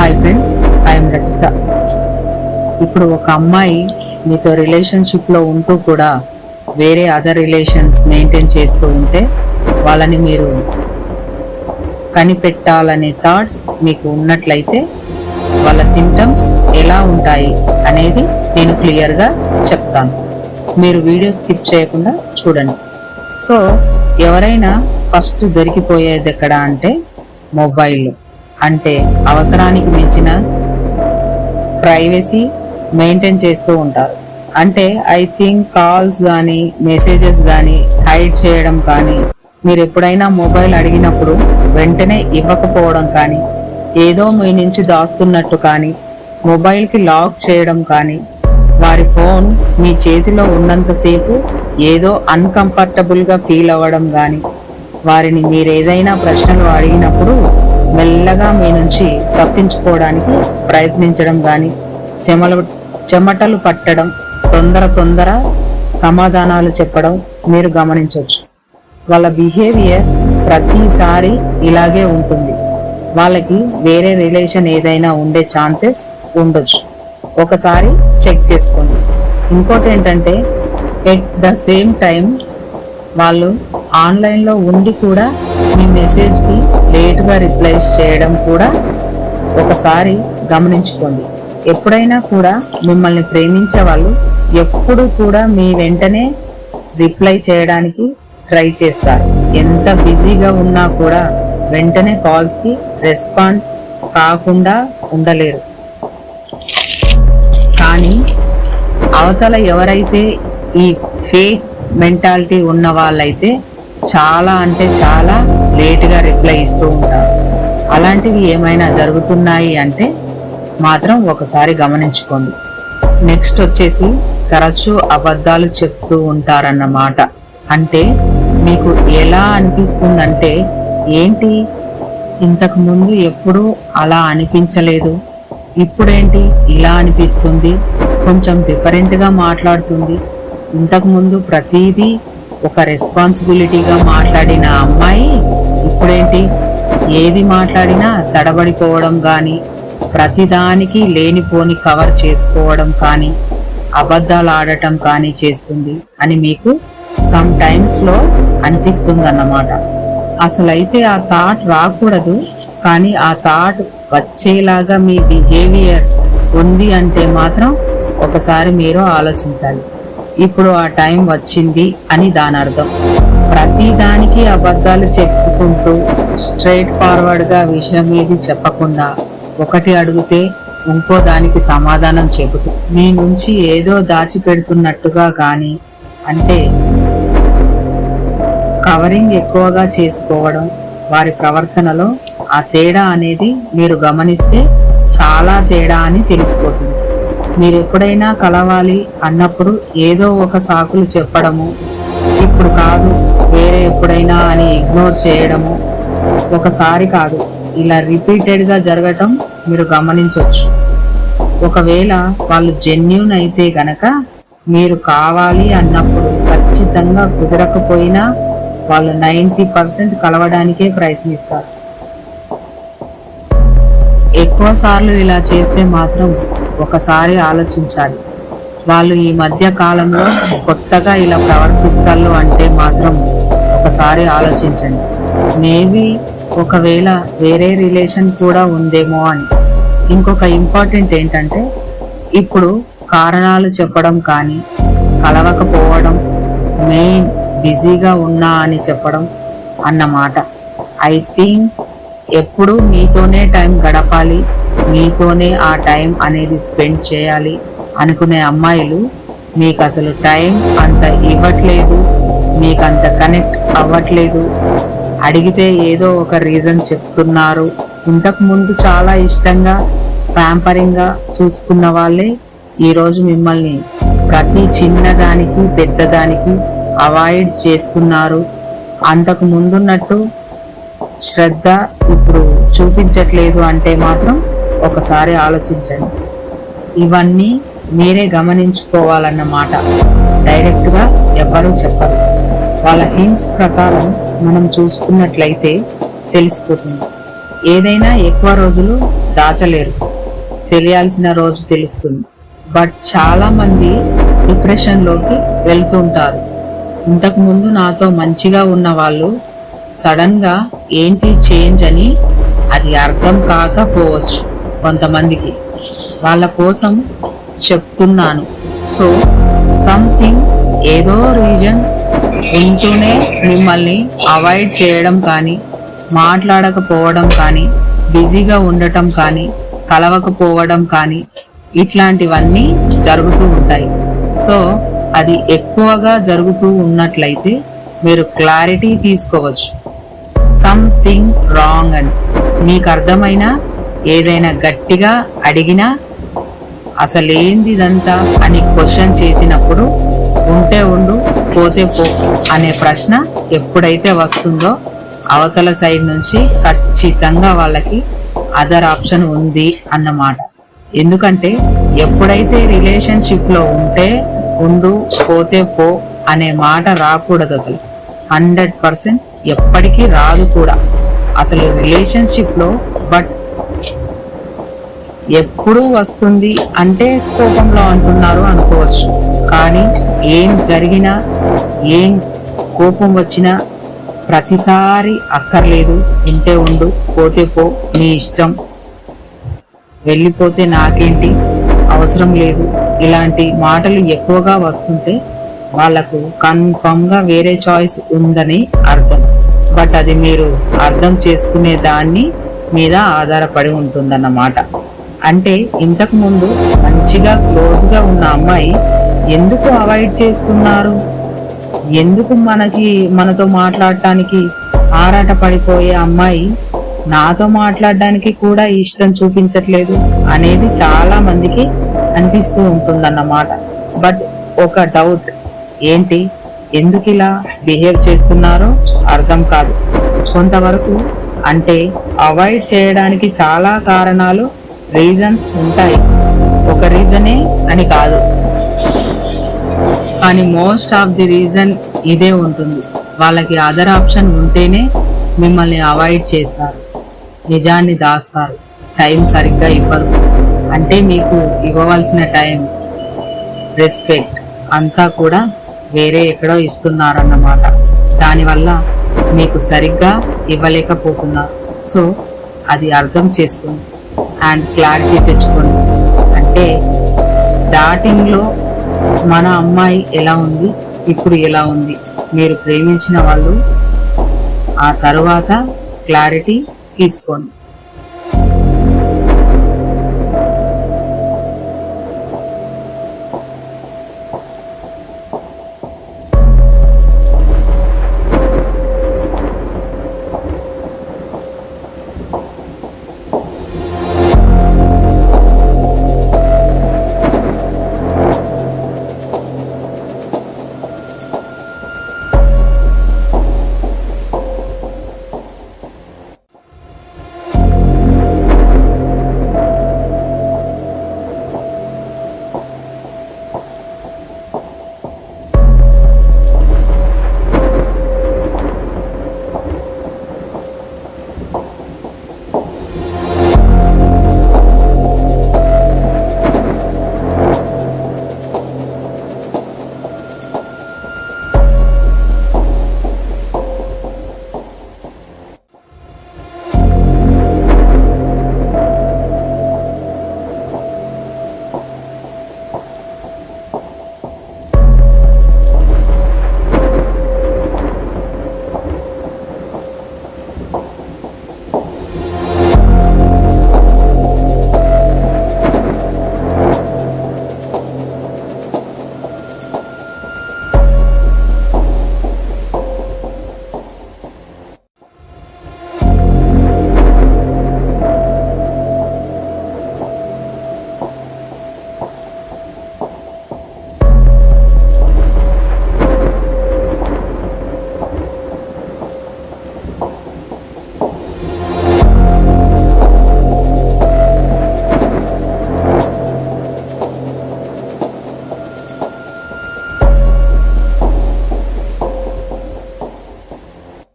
Hi friends, I'm Rajitha. ఇప్పుడు ఒక అమ్మాయి మీతో రిలేషన్షిప్లో ఉంటూ కూడా వేరే అదర్ రిలేషన్స్ మెయింటైన్ చేస్తూ ఉంటే వాళ్ళని మీరు కనిపెట్టాలనే థాట్స్ మీకు ఉన్నట్లయితే వాళ్ళ సిమ్టమ్స్ ఎలా ఉంటాయి అనేది నేను క్లియర్గా చెప్తాను. మీరు వీడియో స్కిప్ చేయకుండా చూడండి. సో ఎవరైనా ఫస్ట్ దొరికిపోయేది ఎక్కడ అంటే మొబైల్లో. అంటే అవసరానికి మించిన ప్రైవసీ మెయింటైన్ చేస్తూ ఉంటారు. అంటే ఐ థింక్ కాల్స్ కానీ మెసేజెస్ కానీ హైడ్ చేయడం కానీ, మీరు ఎప్పుడైనా మొబైల్ అడిగినప్పుడు వెంటనే ఇవ్వకపోవడం కానీ, ఏదో మీ నుంచి దాస్తున్నట్టు కానీ, మొబైల్కి లాక్ చేయడం కానీ, వారి ఫోన్ మీ చేతిలో ఉన్నంతసేపు ఏదో అన్కంఫర్టబుల్గా ఫీల్ అవ్వడం కానీ, వారిని మీరు ఏదైనా ప్రశ్నలు అడిగినప్పుడు మెల్లగా మీ నుంచి తప్పించుకోవడానికి ప్రయత్నించడం కానీ, చెమటలు పట్టడం, తొందర సమాధానాలు చెప్పడం మీరు గమనించవచ్చు. వాళ్ళ బిహేవియర్ ప్రతిసారి ఇలాగే ఉంటుంది. వాళ్ళకి వేరే రిలేషన్ ఏదైనా ఉండే ఛాన్సెస్ ఉండొచ్చు. ఒకసారి చెక్ చేసుకోండి. ఇంకోటి ఏంటంటే, ఎట్ ద సేమ్ టైం వాళ్ళు ఆన్లైన్లో ఉండి కూడా మీ మెసేజ్కి లేట్గా రిప్లైస్ చేయడం కూడా ఒకసారి గమనించుకోండి. ఎప్పుడైనా కూడా మిమ్మల్ని ప్రేమించే వాళ్ళు ఎప్పుడు కూడా మీ వెంటనే రిప్లై చేయడానికి ట్రై చేస్తారు. ఎంత బిజీగా ఉన్నా కూడా వెంటనే కాల్స్కి రెస్పాండ్ కాకుండా ఉండలేరు. కానీ అవతల ఎవరైతే ఈ ఫేక్ మెంటాలిటీ ఉన్న వాళ్ళైతే చాలా అంటే చాలా లేట్గా రిప్లై ఇస్తూ ఉంటారు. అలాంటివి ఏమైనా జరుగుతున్నాయి అంటే మాత్రం ఒకసారి గమనించుకోండి. నెక్స్ట్ వచ్చేసి తరచూ అబద్ధాలు చెప్తూ ఉంటారన్నమాట. అంటే మీకు ఎలా అనిపిస్తుందంటే, ఏంటి ఇంతకు ముందు ఎప్పుడూ అలా అనిపించలేదు, ఇప్పుడేంటి ఇలా అనిపిస్తుంది, కొంచెం డిఫరెంట్గా మాట్లాడుతుంది, ఇంతకు ముందు ప్రతిదీ ఒక రెస్పాన్సిబిలిటీగా మాట్లాడిన అమ్మాయి ఇప్పుడేంటి ఏది మాట్లాడినా తడబడిపోవడం కానీ, ప్రతిదానికి లేనిపోని కవర్ చేసుకోవడం కానీ, అబద్ధాలు ఆడటం కానీ చేస్తుంది అని మీకు సమ్ టైమ్స్లో అనిపిస్తుంది అన్నమాట. అసలైతే ఆ థాట్ రాకూడదు, కానీ ఆ థాట్ వచ్చేలాగా మీ బిహేవియర్ ఉంది అంటే మాత్రం ఒకసారి మీరు ఆలోచించాలి. ఇప్పుడు ఆ టైం వచ్చింది అని దాని అర్థం. ప్రతి దానికి అబద్ధాలు చెప్పుకుంటూ స్ట్రైట్ ఫార్వర్డ్గా విషయం ఏది చెప్పకుండా ఒకటి అడిగితే ఇంకో దానికి సమాధానం చెబుతూ మీ నుంచి ఏదో దాచిపెడుతున్నట్టుగా కానీ, అంటే కవరింగ్ ఎక్కువగా చేసుకోవడం, వారి ప్రవర్తనలో ఆ తేడా అనేది మీరు గమనిస్తే చాలా తేడా అని తెలిసిపోతుంది. మీరు ఎప్పుడైనా కలవాలి అన్నప్పుడు ఏదో ఒక సాకులు చెప్పడము, ఇప్పుడు కాదు వేరే ఎప్పుడైనా అని ఇగ్నోర్ చేయడము, ఒకసారి కాదు ఇలా రిపీటెడ్గా జరగటం మీరు గమనించవచ్చు. ఒకవేళ వాళ్ళు జెన్యూన్ అయితే గనక మీరు కావాలి అన్నప్పుడు ఖచ్చితంగా కుదరకపోయినా వాళ్ళు 90% కలవడానికే ప్రయత్నిస్తారు. ఎక్కువ సార్లు ఇలా చేస్తే మాత్రం ఒకసారి ఆలోచించాలి. వాళ్ళు ఈ మధ్య కాలంలో కొత్తగా ఇలా ప్రవర్తిస్తారు అంటే మాత్రం ఒకసారి ఆలోచించండి. మేబీ ఒకవేళ వేరే రిలేషన్ కూడా ఉందేమో అని. ఇంకొక ఇంపార్టెంట్ ఏంటంటే, ఇప్పుడు కారణాలు చెప్పడం కానీ, కలవకపోవడం, మెయిన్ బిజీగా ఉన్నా అని చెప్పడం అన్నమాట. ఐ థింక్ ఎప్పుడు మీతోనే టైం గడపాలి, మీతోనే ఆ టైం అనేది స్పెండ్ చేయాలి అనుకునే అమ్మాయిలు మీకు అసలు టైం అంత ఇవ్వట్లేదు, మీకు అంత కనెక్ట్ అవ్వట్లేదు, అడిగితే ఏదో ఒక రీజన్ చెప్తున్నారు. ఇంతకు ముందు చాలా ఇష్టంగా ప్యాంపరింగ్గా చూసుకున్న వాళ్ళే ఈరోజు మిమ్మల్ని ప్రతి చిన్నదానికి పెద్దదానికి అవాయిడ్ చేస్తున్నారు. అంతకు ముందున్నట్టు శ్రద్ధ ఇప్పుడు చూపించట్లేదు అంటే మాత్రం ఒకసారి ఆలోచించండి. ఇవన్నీ మీరే గమనించుకోవాలన్నమాట. డైరెక్ట్గా ఎవ్వరూ చెప్పరు. వాళ్ళ హింట్స్ ప్రకారం మనం చూసుకున్నట్లయితే తెలిసిపోతుంది. ఏదైనా ఎక్కువ రోజులు దాచలేరు, తెలియాల్సిన రోజు తెలుస్తుంది. బట్ చాలా మంది డిప్రెషన్లోకి వెళ్తుంటారు. ఇంతకు ముందు నాతో మంచిగా ఉన్న వాళ్ళు సడన్ గా ఏంటి చేంజ్ అని అది అర్థం కాకపోవచ్చు కొంతమందికి. వాళ్ళ కోసం చెప్తున్నాను. సో సంథింగ్ ఏదో రీజన్ ఉంటూనే మిమ్మల్ని అవాయిడ్ చేయడం కానీ, మాట్లాడకపోవడం కానీ, బిజీగా ఉండటం కానీ, కలవకపోవడం కానీ ఇట్లాంటివన్నీ జరుగుతూ ఉంటాయి. సో అది ఎక్కువగా జరుగుతూ ఉన్నట్లయితే మీరు క్లారిటీ తీసుకోవచ్చు సంథింగ్ రాంగ్ అని. మీకు అర్థమైనా ఏదైనా గట్టిగా అడిగినా అసలేందిదంతా అని క్వశ్చన్ చేసినప్పుడు ఉంటే ఉండు పోతే పో అనే ప్రశ్న ఎప్పుడైతే వస్తుందో అవతల సైడ్ నుంచి ఖచ్చితంగా వాళ్ళకి అదర్ ఆప్షన్ ఉంది అన్నమాట. ఎందుకంటే ఎప్పుడైతే రిలేషన్షిప్ లో ఉంటే ఉండు పోతే పో అనే మాట రాకూడదు. అసలు 100% ఎప్పటికీ రాదు కూడా అసలు రిలేషన్షిప్ లో. బట్ ఎప్పుడు వస్తుంది అంటే కోపంలో అంటున్నారు అనుకోవచ్చు, కానీ ఏం జరిగినా ఏం కోపం వచ్చినా ప్రతిసారి అక్కర్లేదు, ఉంటే ఉండు పోతే పో నీ ఇష్టం, వెళ్ళిపోతే నాకేంటి, అవసరం లేదు, ఇలాంటి మాటలు ఎక్కువగా వస్తుంటే వాళ్లకు కన్ఫర్మ్ గా వేరే చాయిస్ ఉందని అర్థం. బట్ అది మీరు అర్థం చేసుకునే దాన్ని మీద ఆధారపడి ఉంటుందన్నమాట. అంటే ఇంతకు ముందు మంచిగా క్లోజ్ గా ఉన్న అమ్మాయి ఎందుకు అవాయిడ్ చేస్తున్నారు, ఎందుకు మనతో మాట్లాడటానికి ఆరాట పడిపోయే అమ్మాయి నాతో మాట్లాడడానికి కూడా ఇష్టం చూపించట్లేదు అనేది చాలా మందికి అనిపిస్తూ ఉంటుందన్నమాట. బట్ ఒక డౌట్ ఏంటి, ఎందుకు ఇలా బిహేవ్ చేస్తున్నారో అర్థం కాదు కొంతవరకు. అంటే అవాయిడ్ చేయడానికి చాలా కారణాలు, రీజన్స్ ఉంటాయి, ఒక రీజనే అని కాదు, కానీ మోస్ట్ ఆఫ్ ది రీజన్ ఇదే ఉంటుంది. వాళ్ళకి అదర్ ఆప్షన్ ఉంటేనే మిమ్మల్ని అవాయిడ్ చేస్తారు, నిజాన్ని దాస్తారు, టైం సరిగ్గా ఇవ్వరు. అంటే మీకు ఇవ్వవలసిన టైం, రెస్పెక్ట్ అంతా కూడా వేరే ఎక్కడో ఇస్తున్నారన్నమాట. దానివల్ల మీకు సరిగ్గా ఇవ్వలేకపోతున్నారు. సో అది అర్థం చేసుకోండి అండ్ క్లారిటీ తెచ్చుకోండి. అంటే స్టార్టింగ్లో మన అమ్మాయి ఎలా ఉంది, ఇప్పుడు ఎలా ఉంది, మీరు ప్రేమించిన వాళ్ళు, ఆ తరువాత క్లారిటీ తీసుకోండి.